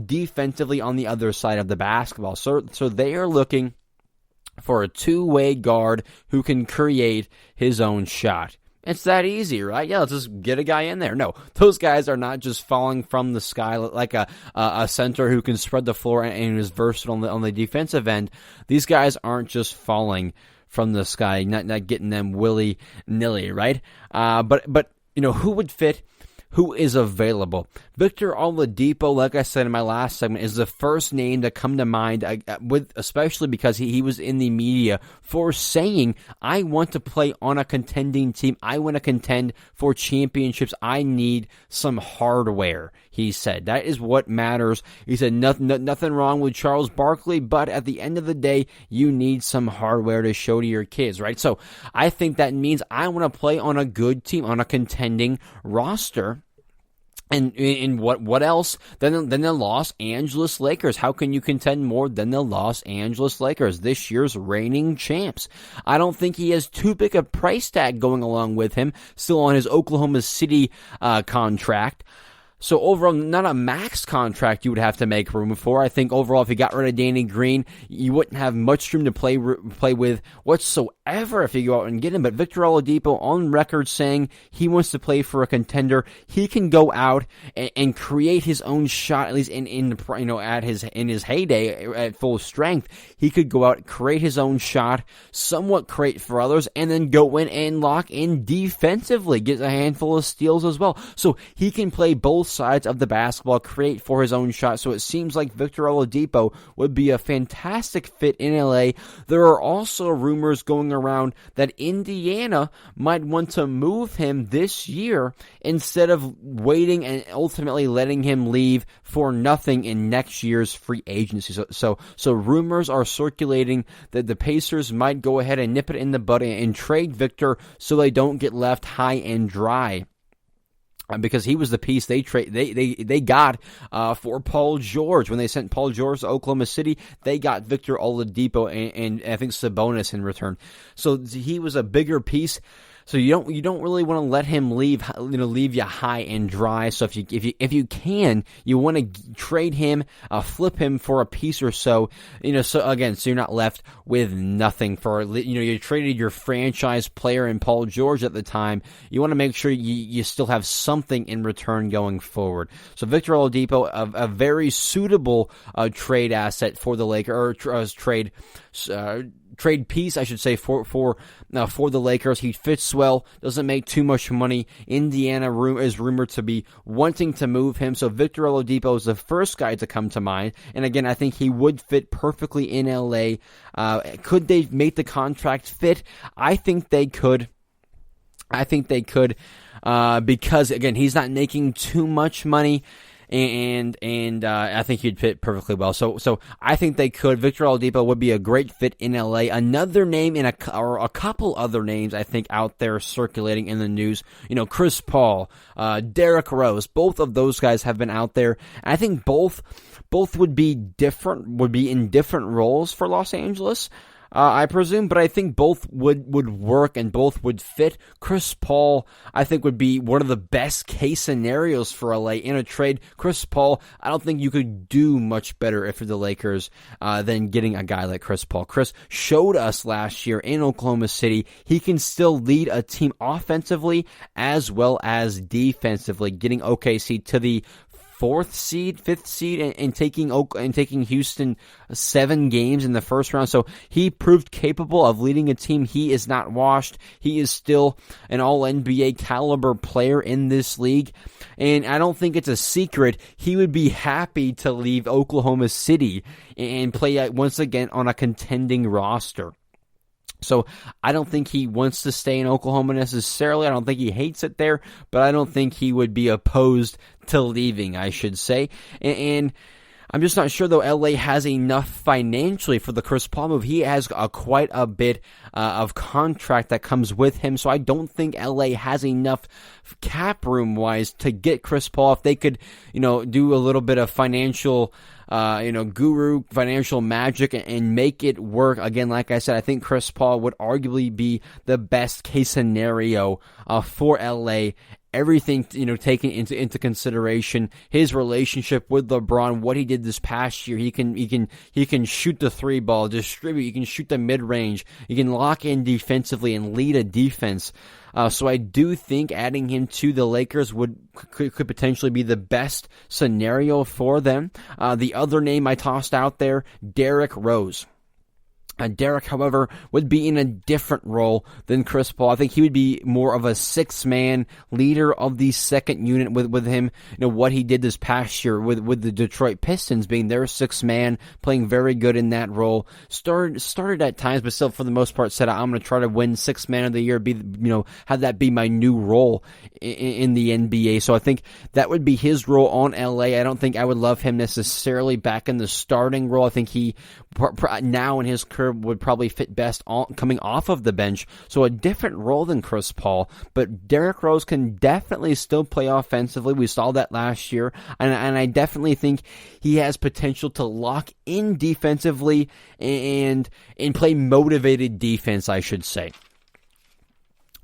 defensively on the other side of the basketball. So they are looking for a two-way guard who can create his own shot. It's that easy, right? Yeah, let's just get a guy in there. No, those guys are not just falling from the sky like a center who can spread the floor and is versatile on the defensive end. These guys aren't just falling from the sky, not getting them willy-nilly, right? But who would fit who is available. Victor Oladipo, like I said in my last segment, is the first name to come to mind, especially because he was in the media for saying, I want to play on a contending team. I want to contend for championships. I need some hardware, he said. That is what matters. He said nothing wrong with Charles Barkley, but at the end of the day, you need some hardware to show to your kids, right? So I think that means I want to play on a good team, on a contending roster. And in what else than the Los Angeles Lakers? How can you contend more than the Los Angeles Lakers, this year's reigning champs? I don't think he has too big a price tag going along with him, still on his Oklahoma City contract. So overall, not a max contract you would have to make room for. I think overall, if you got rid of Danny Green, you wouldn't have much room to play with whatsoever if you go out and get him. But Victor Oladipo on record saying he wants to play for a contender. He can go out and create his own shot, at least in his heyday at full strength. He could go out, create his own shot, somewhat create for others, and then go in and lock in defensively, get a handful of steals as well. So he can play both sides of the basketball, create for his own shot. So it seems like Victor Oladipo would be a fantastic fit in LA. There are also rumors going around that Indiana might want to move him this year instead of waiting and ultimately letting him leave for nothing in next year's free agency. So rumors are circulating that the Pacers might go ahead and nip it in the bud and trade Victor so they don't get left high and dry. Because he was the piece they got for Paul George. When they sent Paul George to Oklahoma City, they got Victor Oladipo and I think Sabonis in return. So he was a bigger piece. So you don't really want to let him leave you high and dry. So if you can, you want to trade him, flip him for a piece or so, so you're not left with nothing for, you traded your franchise player in Paul George at the time. You want to make sure you still have something in return going forward. So Victor Oladipo, a very suitable trade asset for the Lakers, or trade piece, I should say, for the Lakers. He fits well, doesn't make too much money. Indiana is rumored to be wanting to move him, so Victor Oladipo is the first guy to come to mind. And again, I think he would fit perfectly in LA. Could they make the contract fit? I think they could. Because again, he's not making too much money. And I think he'd fit perfectly well. So I think they could. Victor Oladipo would be a great fit in LA. Another name or a couple other names I think out there circulating in the news. Chris Paul, Derrick Rose. Both of those guys have been out there. I think both would be in different roles for Los Angeles. I presume, but I think both would work and both would fit. Chris Paul, I think, would be one of the best case scenarios for LA in a trade. Chris Paul, I don't think you could do much better if you're the Lakers than getting a guy like Chris Paul. Chris showed us last year in Oklahoma City he can still lead a team offensively as well as defensively, getting OKC to the fifth seed, and taking Houston 7 games in the first round. So he proved capable of leading a team. He is not washed. He is still an all-NBA caliber player in this league. And I don't think it's a secret. He would be happy to leave Oklahoma City and play once again on a contending roster. So I don't think he wants to stay in Oklahoma necessarily. I don't think he hates it there, but I don't think he would be opposed to leaving, I should say. And I'm just not sure, though, LA has enough financially for the Chris Paul move. He has quite a bit of contract that comes with him, so I don't think LA has enough cap room-wise to get Chris Paul. If they could, do a little bit of financial guru financial magic and make it work. Again, like I said, I think Chris Paul would arguably be the best case scenario for LA. Everything, taken into consideration, his relationship with LeBron, what he did this past year. He can shoot the 3 ball, distribute. He can shoot the mid range. He can lock in defensively and lead a defense. So I do think adding him to the Lakers could potentially be the best scenario for them. The other name I tossed out there, Derrick Rose. Derrick, however, would be in a different role than Chris Paul. I think he would be more of a six-man leader of the second unit with him. What he did this past year with the Detroit Pistons being their sixth-man, playing very good in that role. Started at times, but still for the most part said, I'm going to try to win sixth-man of the year, have that be my new role in the NBA. So I think that would be his role on LA. I don't think I would love him necessarily back in the starting role. I think he now in his career would probably fit best coming off of the bench, so a different role than Chris Paul. But Derrick Rose can definitely still play offensively. We saw that last year, and I definitely think he has potential to lock in defensively and play motivated defense, I should say.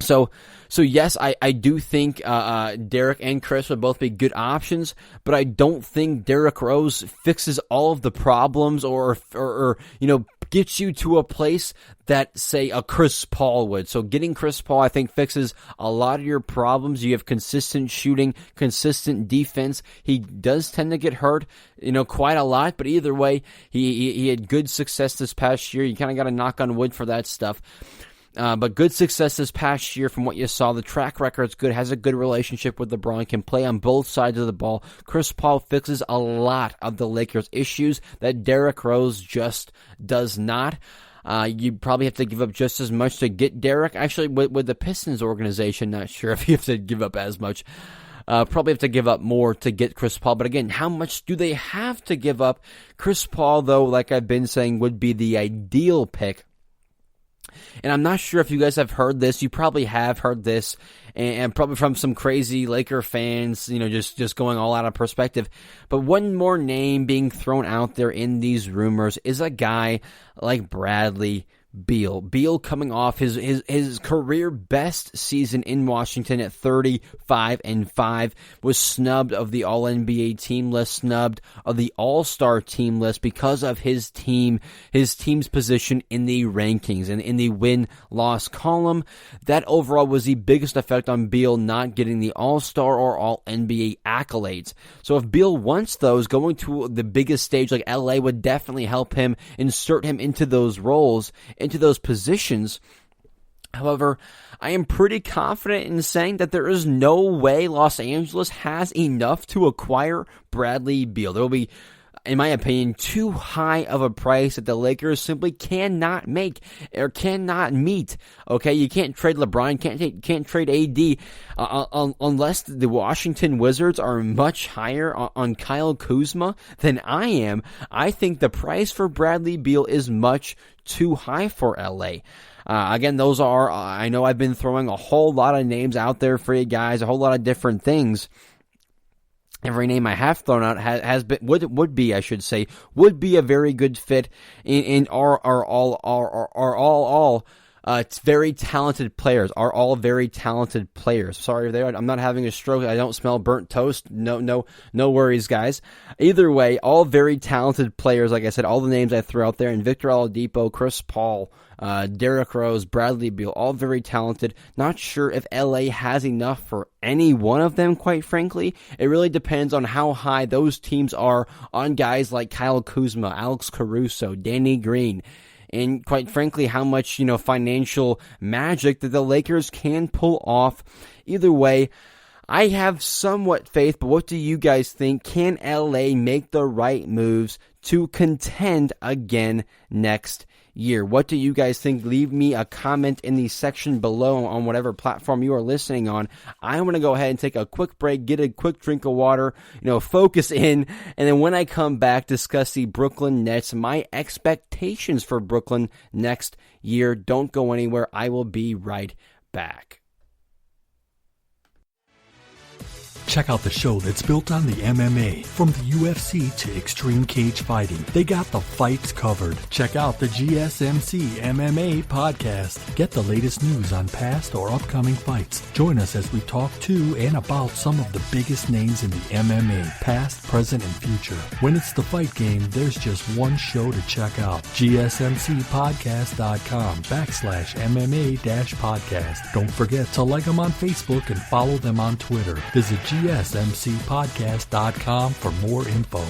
So yes, I do think Derrick and Chris would both be good options, but I don't think Derrick Rose fixes all of the problems or gets you to a place that, say, a Chris Paul would. So getting Chris Paul, I think, fixes a lot of your problems. You have consistent shooting, consistent defense. He does tend to get hurt, quite a lot, but either way, he had good success this past year. You kind of got to knock on wood for that stuff. But good success this past year from what you saw. The track record's good, has a good relationship with LeBron, can play on both sides of the ball. Chris Paul fixes a lot of the Lakers' issues that Derrick Rose just does not. You probably have to give up just as much to get Derrick. Actually, with the Pistons organization, not sure if you have to give up as much. Probably have to give up more to get Chris Paul. But again, how much do they have to give up? Chris Paul, though, like I've been saying, would be the ideal pick. And I'm not sure if you guys have heard this. You probably have heard this, and probably from some crazy Laker fans, just going all out of perspective. But one more name being thrown out there in these rumors is a guy like Bradley Beal. Beal coming off his career best season in Washington at 35-5, was snubbed of the All-NBA team list, snubbed of the All-Star team list because of his team's position in the rankings and in the win-loss column. That overall was the biggest effect on Beal not getting the All-Star or All-NBA accolades. So if Beal wants those, going to the biggest stage like LA would definitely help him, insert him into those roles, into those positions. However, I am pretty confident in saying that there is no way Los Angeles has enough to acquire Bradley Beal. There will be, in my opinion, too high of a price that the Lakers simply cannot make or cannot meet. Okay, you can't trade LeBron, can't trade AD unless the Washington Wizards are much higher on Kyle Kuzma than I am. I think the price for Bradley Beal is much too high for LA. Again, those are, I know I've been throwing a whole lot of names out there for you guys, a whole lot of different things. Every name I have thrown out has been, would be a very good fit in are all very talented players. Are all very talented players. Sorry, I'm not having a stroke. I don't smell burnt toast. No worries, guys. Either way, all very talented players. Like I said, all the names I threw out there, and Victor Oladipo, Chris Paul, Derrick Rose, Bradley Beal, all very talented. Not sure if LA has enough for any one of them, quite frankly. It really depends on how high those teams are on guys like Kyle Kuzma, Alex Caruso, Danny Green, and quite frankly, how much, financial magic that the Lakers can pull off. Either way, I have somewhat faith, but what do you guys think? Can LA make the right moves to contend again next year? What do you guys think? Leave me a comment in the section below on whatever platform you are listening on. I'm going to go ahead and take a quick break, get a quick drink of water, focus in, and then when I come back, discuss the Brooklyn Nets, my expectations for Brooklyn next year. Don't go anywhere. I will be right back. Check out the show that's built on the MMA. From the UFC to extreme cage fighting, they got the fights covered. Check out the GSMC MMA podcast. Get the latest news on past or upcoming fights. Join us as we talk to and about some of the biggest names in the MMA, past, present, and future. When it's the fight game, there's just one show to check out. GSMCpodcast.com/MMA-podcast. Don't forget to like them on Facebook and follow them on Twitter. Visit GSMCpodcast.com for more info.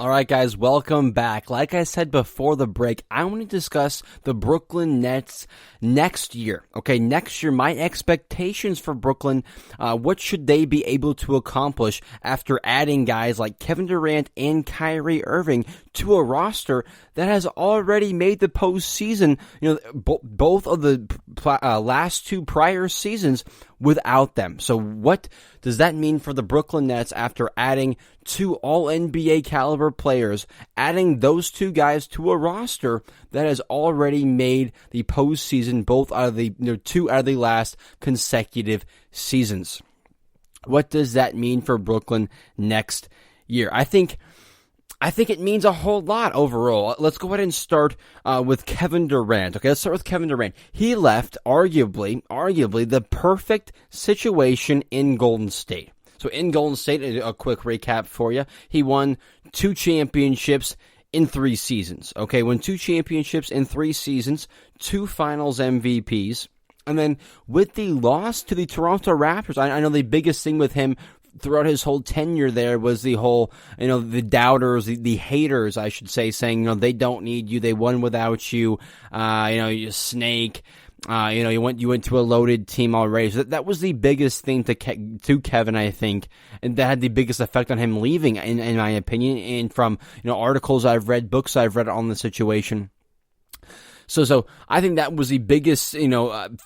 All right, guys, welcome back. Like I said before the break, I want to discuss the Brooklyn Nets next year. Okay, next year, my expectations for Brooklyn, what should they be able to accomplish after adding guys like Kevin Durant and Kyrie Irving to a roster that has already made the postseason, both of the last two prior seasons without them. So what does that mean for the Brooklyn Nets after adding two all-NBA caliber players, adding those two guys to a roster that has already made the postseason both out of the two out of the last consecutive seasons? What does that mean for Brooklyn next year? I think it means a whole lot overall. Let's go ahead and start with Kevin Durant. Okay, let's start with Kevin Durant. He left arguably the perfect situation in Golden State. So in Golden State, a quick recap for you. He won 2 championships in 3 seasons. Okay, won 2 championships in 3 seasons, 2 finals MVPs. And then with the loss to the Toronto Raptors, I know the biggest thing with him throughout his whole tenure there was the whole, the doubters, the haters, I should say, saying, they don't need you, they won without you, you snake, you went to a loaded team already. So that was the biggest thing to Kevin, I think, and that had the biggest effect on him leaving, in my opinion, and from, articles I've read, books I've read on the situation. So I think that was the biggest,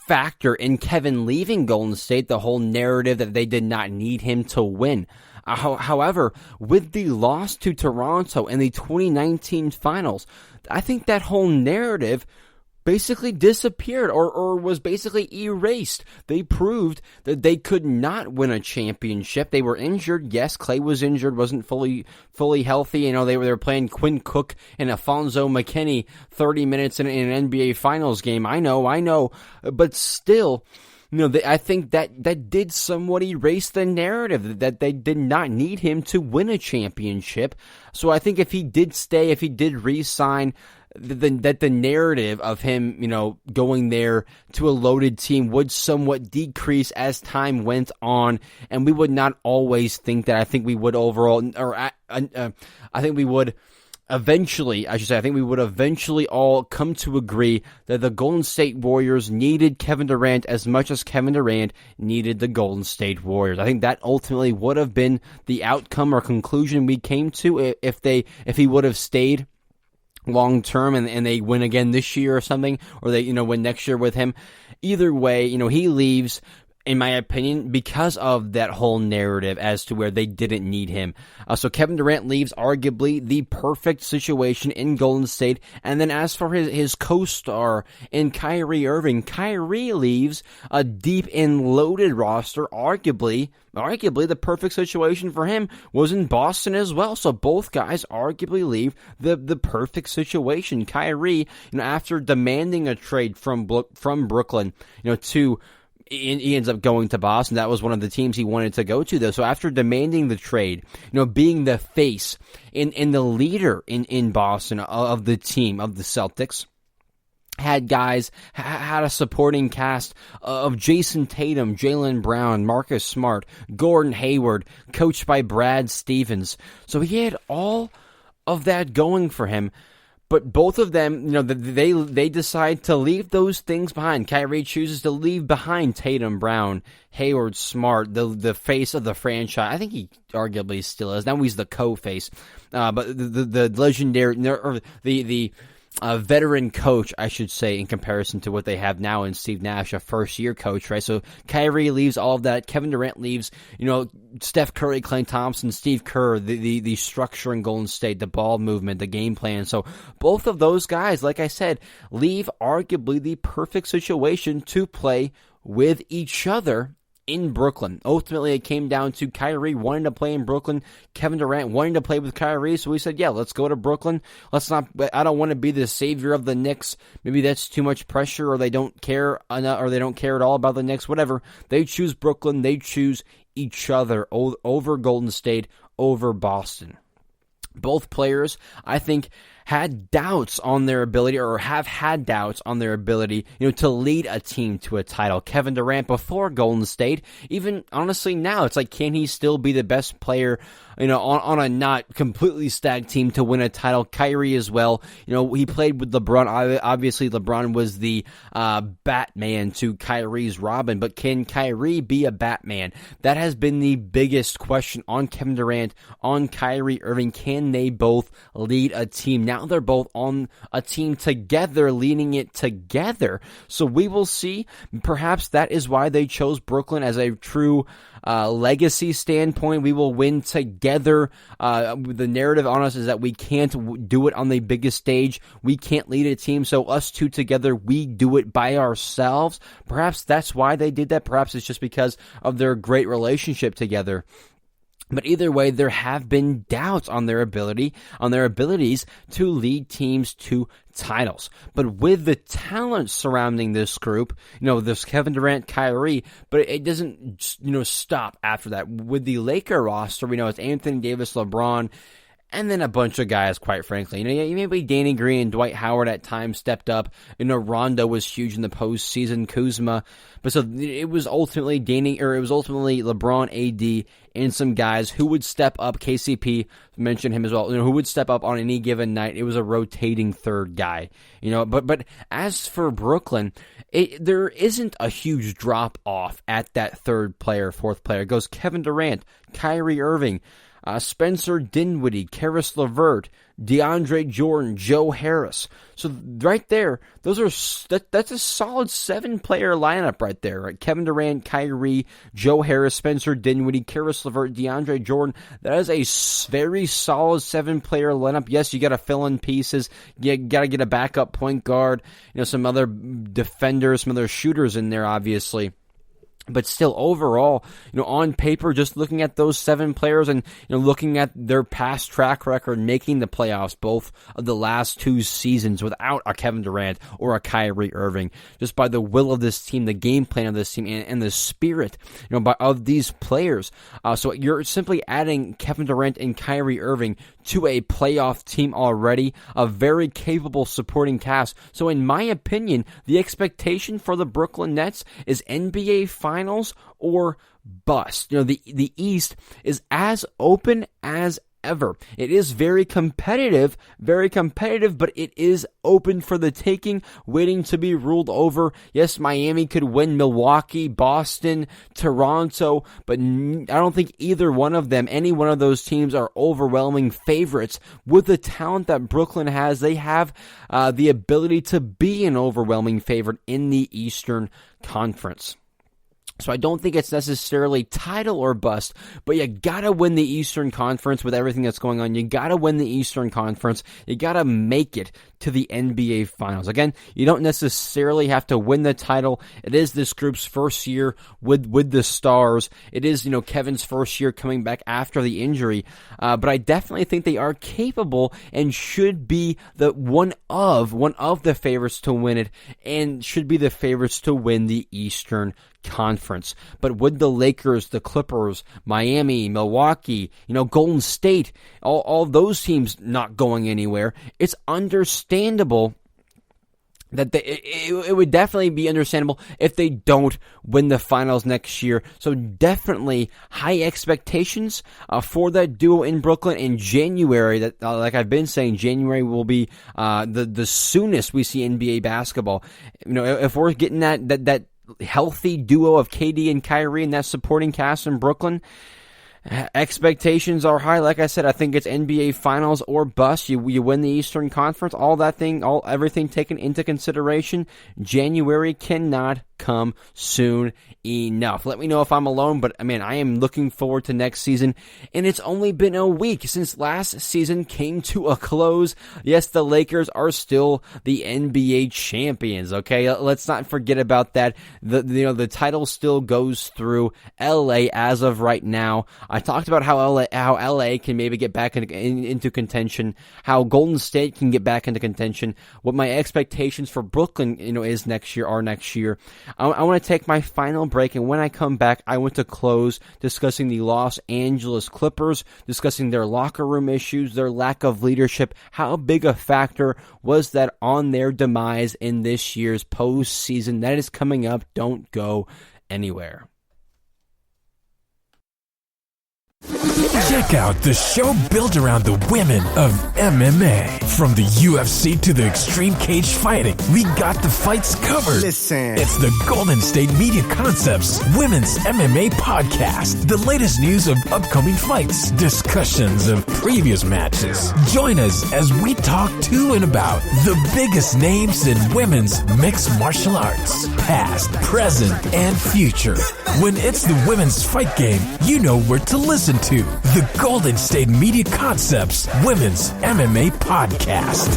factor in Kevin leaving Golden State, the whole narrative that they did not need him to win. However, with the loss to Toronto in the 2019 finals, I think that whole narrative basically disappeared or was basically erased. They proved that they could not win a championship. They were injured. Yes, Clay was injured, wasn't fully healthy. They were playing Quinn Cook and Alfonso McKinney 30 minutes in an NBA Finals game. I know, but still, I think that did somewhat erase the narrative that they did not need him to win a championship. So I think if he did stay, if he did re-sign, that the narrative of him, going there to a loaded team would somewhat decrease as time went on, and we would not always think that. I think we would overall, or I think we would eventually, I think we would eventually all come to agree that the Golden State Warriors needed Kevin Durant as much as Kevin Durant needed the Golden State Warriors. I think that ultimately would have been the outcome or conclusion we came to if he would have stayed long term and they win again this year or something, or they win next year with him. Either way, he leaves, in my opinion, because of that whole narrative as to where they didn't need him. So Kevin Durant leaves arguably the perfect situation in Golden State. And then as for his co-star in Kyrie Irving, Kyrie leaves a deep and loaded roster. Arguably the perfect situation for him was in Boston as well. So both guys arguably leave the perfect situation. Kyrie, after demanding a trade from Brooklyn, he ends up going to Boston. That was one of the teams he wanted to go to, though. So after demanding the trade, being the face and the leader in Boston of the team, of the Celtics, had a supporting cast of Jason Tatum, Jaylen Brown, Marcus Smart, Gordon Hayward, coached by Brad Stevens. So he had all of that going for him. But both of them, they decide to leave those things behind. Kyrie chooses to leave behind Tatum, Brown, Hayward, Smart, the face of the franchise. I think he arguably still is. Now he's the co-face. But the legendary, or the veteran coach, I should say, in comparison to what they have now in Steve Nash, a first-year coach, right? So Kyrie leaves all of that. Kevin Durant leaves, Steph Curry, Klay Thompson, Steve Kerr, the structure in Golden State, the ball movement, the game plan. So both of those guys, like I said, leave arguably the perfect situation to play with each other in Brooklyn. Ultimately, it came down to Kyrie wanting to play in Brooklyn, Kevin Durant wanting to play with Kyrie, so we said, yeah, let's go to Brooklyn. I don't want to be the savior of the Knicks. Maybe that's too much pressure, or they don't care enough, or they don't care at all about the Knicks, whatever. They choose Brooklyn. They choose each other over Golden State, over Boston. Both players, I think, had doubts on their ability, or have had doubts on their ability, to lead a team to a title. Kevin Durant before Golden State, even honestly now, it's like, can he still be the best player, on a not completely stacked team to win a title? Kyrie as well. He played with LeBron. Obviously, LeBron was the Batman to Kyrie's Robin, but can Kyrie be a Batman? That has been the biggest question on Kevin Durant, on Kyrie Irving. Can they both lead a team? Now they're both on a team together, leading it together. So we will see. Perhaps that is why they chose Brooklyn as a true legacy standpoint. We will win together. The narrative on us is that we can't do it on the biggest stage. We can't lead a team, so us two together, we do it by ourselves. Perhaps that's why they did that. Perhaps it's just because of their great relationship together. But either way, there have been doubts on their abilities to lead teams to titles. But with the talent surrounding this group, there's Kevin Durant, Kyrie, but it doesn't, stop after that. With the Laker roster, we know it's Anthony Davis, LeBron, and then a bunch of guys, quite frankly. Maybe Danny Green and Dwight Howard at times stepped up. Rondo was huge in the postseason, Kuzma. But so it was ultimately LeBron, AD, and some guys who would step up. KCP, mentioned him as well, who would step up on any given night. It was a rotating third guy. But as for Brooklyn, there isn't a huge drop off at that third player, fourth player. It goes Kevin Durant, Kyrie Irving, Spencer Dinwiddie, Karis LeVert, DeAndre Jordan, Joe Harris. So right there, that's a solid 7-player lineup right there. Right? Kevin Durant, Kyrie, Joe Harris, Spencer Dinwiddie, Karis LeVert, DeAndre Jordan. That is a very solid 7-player lineup. Yes, you got to fill in pieces. You got to get a backup point guard. Some other defenders, some other shooters in there, obviously. But still, overall, on paper, just looking at those 7 players and, looking at their past track record, making the playoffs both of the last 2 seasons without a Kevin Durant or a Kyrie Irving, just by the will of this team, the game plan of this team, and the spirit, of these players. So you're simply adding Kevin Durant and Kyrie Irving to a playoff team already, a very capable supporting cast. So in my opinion, the expectation for the Brooklyn Nets is NBA Finals or bust. The East is as open as ever. It is very competitive, but it is open for the taking, waiting to be ruled over. Yes, Miami could win, Milwaukee, Boston, Toronto, but I don't think either one of them, any one of those teams, are overwhelming favorites. With the talent that Brooklyn has, they have the ability to be an overwhelming favorite in the Eastern Conference. So I don't think it's necessarily title or bust, but you gotta win the Eastern Conference with everything that's going on. You gotta win the Eastern Conference. You gotta make it to the NBA Finals. Again, you don't necessarily have to win the title. It is this group's first year with the stars. It is, Kevin's first year coming back after the injury. But I definitely think they are capable and should be one of the favorites to win it, and should be the favorites to win the Eastern Conference. But with the Lakers, the Clippers, Miami, Milwaukee, Golden State, all those teams not going anywhere, it's understandable that it would definitely be understandable if they don't win the finals next year. So definitely high expectations for that duo in Brooklyn in January. That, like I've been saying, January will be the soonest we see NBA basketball. If we're getting that healthy duo of KD and Kyrie and that supporting cast in Brooklyn, expectations are high. Like I said, I think it's NBA Finals or bust. You win the Eastern Conference, everything taken into consideration. January cannot come soon enough. Let me know if I'm alone, but I am looking forward to next season, and it's only been a week since last season came to a close. Yes, the Lakers are still the NBA champions, okay? Let's not forget about that. The title still goes through LA as of right now. I talked about how LA can maybe get back into contention, how Golden State can get back into contention, what my expectations for Brooklyn, is next year. I want to take my final break, and when I come back, I want to close discussing the Los Angeles Clippers, discussing their locker room issues, their lack of leadership. How big a factor was that on their demise in this year's postseason? That is coming up. Don't go anywhere. Check out the show built around the women of MMA. From the UFC to the extreme cage fighting, we got the fights covered. Listen. It's the Golden State Media Concepts Women's MMA Podcast. The latest news of upcoming fights, discussions of previous matches. Join us as we talk to and about the biggest names in women's mixed martial arts, past, present, and future. When it's the women's fight game, you know where to listen to. The Golden State Media Concepts Women's MMA Podcast.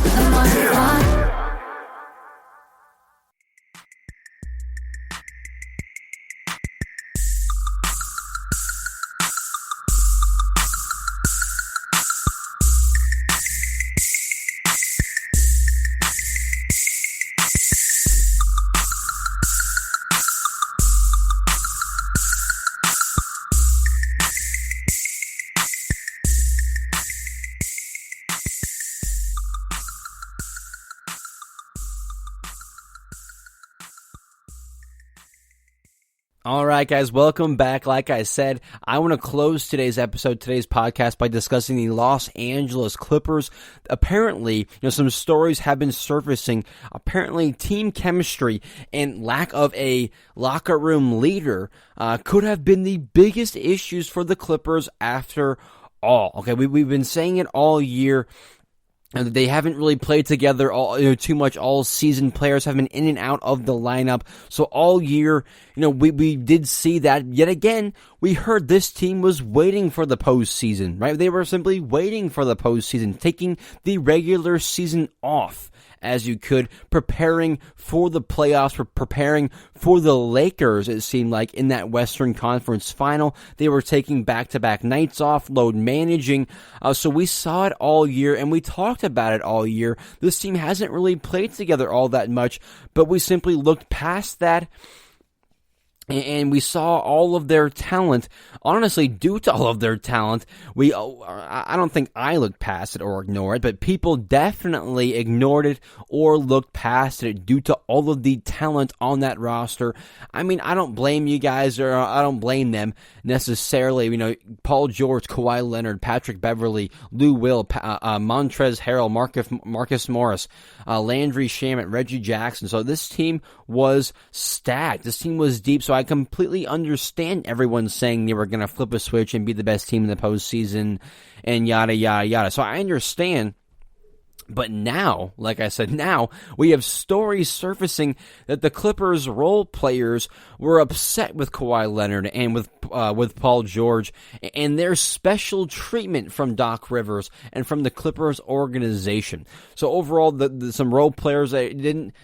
All right, guys, welcome back. Like I said, I want to close today's podcast by discussing the Los Angeles Clippers. Apparently, some stories have been surfacing. Apparently, team chemistry and lack of a locker room leader could have been the biggest issues for the Clippers after all. Okay, we've been saying it all year. And they haven't really played together too much all season. Players have been in and out of the lineup. So all year, we did see that. Yet again, we heard this team was waiting for the postseason, right? They were simply waiting for the postseason, taking the regular season off as you could, preparing for the playoffs, preparing for the Lakers, it seemed like, in that Western Conference final. They were taking back-to-back nights off, load managing. So we saw it all year, and we talked about it all year. This team hasn't really played together all that much, but we simply looked past that, and we saw all of their talent. Honestly, due to all of their talent, I don't think I looked past it or ignored it, but people definitely ignored it or looked past it due to all of the talent on that roster. I mean, I don't blame you guys, or I don't blame them necessarily. Paul George, Kawhi Leonard, Patrick Beverley, Lou Will, Montrezl Harrell, Marcus Morris, Landry Shamet, Reggie Jackson. So this team was stacked. This team was deep. So I completely understand everyone saying they were going to flip a switch and be the best team in the postseason and yada, yada, yada. So I understand. But now, like I said, now we have stories surfacing that the Clippers role players were upset with Kawhi Leonard and with Paul George and their special treatment from Doc Rivers and from the Clippers organization. So overall, some role players,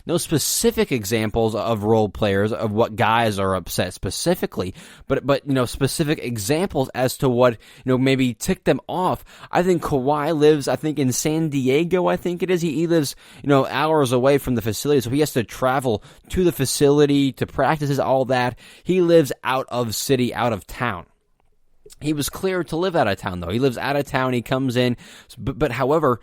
no specific examples of role players of what guys are upset specifically, but specific examples as to what maybe ticked them off. I think Kawhi lives, in San Diego. I think it is. He lives, hours away from the facility, so he has to travel to the facility to practices, all that. He lives out of city, out of town. He was cleared to live out of town, though. He lives out of town. He comes in. But however,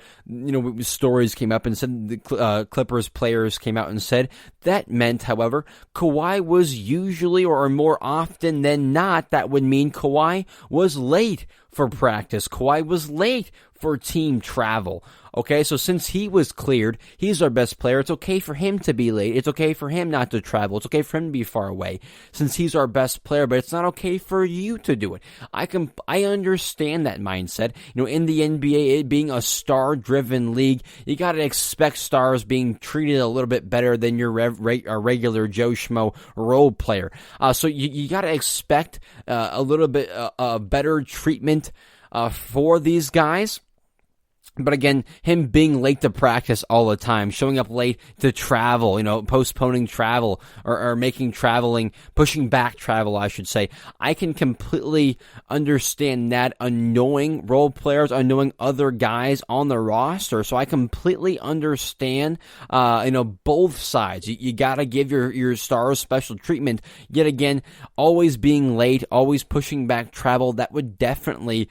stories came up and said the Clippers players came out and said that meant, however, Kawhi was usually or more often than not, that would mean Kawhi was late for practice. Kawhi was late for team travel. Okay, so since he was cleared, he's our best player. It's okay for him to be late. It's okay for him not to travel. It's okay for him to be far away since he's our best player, but it's not okay for you to do it. I understand that mindset. In the NBA, it being a star-driven league, you got to expect stars being treated a little bit better than your regular Joe Schmo role player. So you got to expect a little bit better treatment for these guys. But again, him being late to practice all the time, showing up late to travel, postponing travel or pushing back travel, I should say. I can completely understand that, annoying role players, annoying other guys on the roster. So I completely understand, both sides. You gotta give your stars special treatment. Yet again, always being late, always pushing back travel, that would definitely,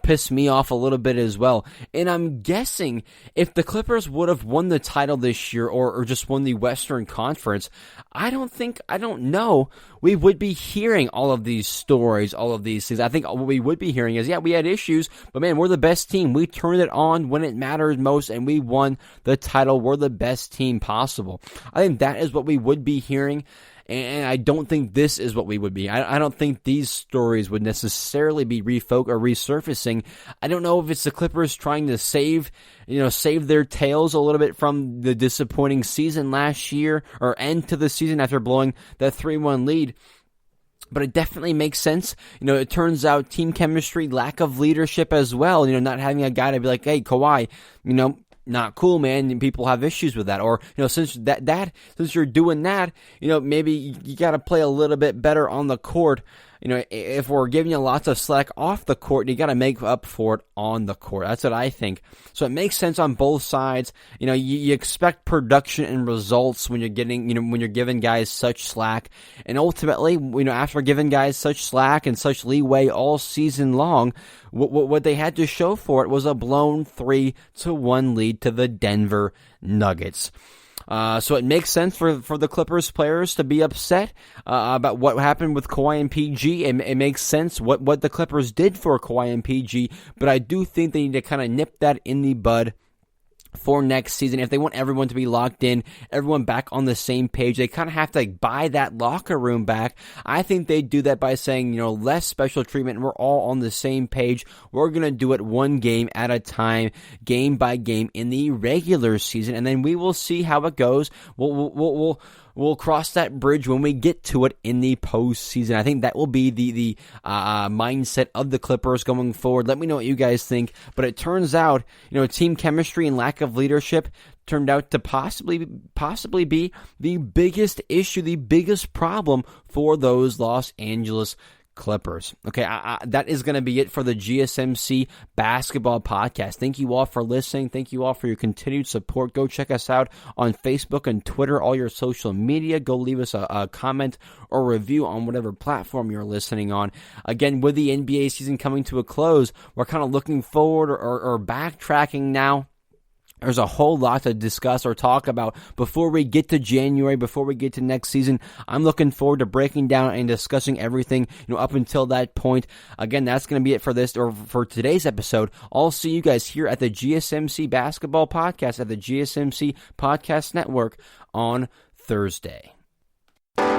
piss me off a little bit as well. And I'm guessing if the Clippers would have won the title this year or just won the Western Conference, I don't know, we would be hearing all of these stories, all of these things. I think what we would be hearing is, yeah, we had issues, but man, we're the best team. We turned it on when it mattered most, and we won the title. We're the best team possible. I think that is what we would be hearing. And I don't think this is what we would be. I don't think these stories would necessarily be resurfacing. I don't know if it's the Clippers trying to save their tails a little bit from the disappointing season last year, or end to the season after blowing that 3-1 lead. But it definitely makes sense. It turns out team chemistry, lack of leadership as well. Not having a guy to be like, hey, Kawhi, not cool, man. People have issues with that. Or, since you're doing that, maybe you got to play a little bit better on the court. If we're giving you lots of slack off the court, you got to make up for it on the court. That's what I think. So it makes sense on both sides. You expect production and results when you're giving guys such slack. And ultimately, after giving guys such slack and such leeway all season long, what they had to show for it was a blown 3-1 lead to the Denver Nuggets. So it makes sense for the Clippers players to be upset about what happened with Kawhi and PG. It makes sense what the Clippers did for Kawhi and PG, but I do think they need to kind of nip that in the bud for next season. If they want everyone to be locked in, everyone back on the same page, they kind of have to buy that locker room back. I think they do that by saying, less special treatment. We're all on the same page. We're going to do it one game at a time, game by game in the regular season, and then we will see how it goes. We'll cross that bridge when we get to it in the postseason. I think that will be the mindset of the Clippers going forward. Let me know what you guys think. But it turns out, team chemistry and lack of leadership turned out to possibly be the biggest issue, the biggest problem for those Los Angeles Clippers. Okay, that is going to be it for the GSMC Basketball Podcast. Thank you all for listening. Thank you all for your continued support. Go check us out on Facebook and Twitter, all your social media. Go leave us a comment or review on whatever platform you're listening on. Again, with the NBA season coming to a close, we're kind of looking forward or backtracking now. There's a whole lot to discuss or talk about before we get to January, before we get to next season. I'm looking forward to breaking down and discussing everything, up until that point. Again, that's going to be it for this, or for today's episode. I'll see you guys here at the GSMC Basketball Podcast at the GSMC Podcast Network on Thursday.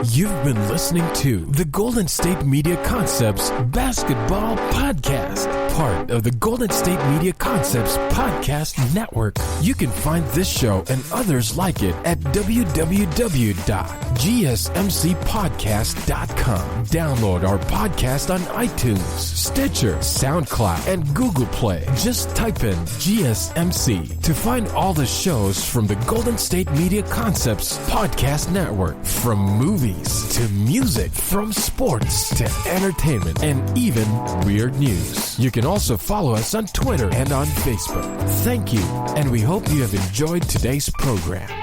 You've been listening to the Golden State Media Concepts Basketball Podcast, part of the Golden State Media Concepts Podcast Network. You can find this show and others like it at www.gsmcpodcast.com. Download our podcast on iTunes, Stitcher, SoundCloud, and Google Play. Just type in GSMC to find all the shows from the Golden State Media Concepts Podcast Network, from movies to music, from sports to entertainment, and even weird news. You can also follow us on Twitter and on Facebook. Thank you, and we hope you have enjoyed today's program.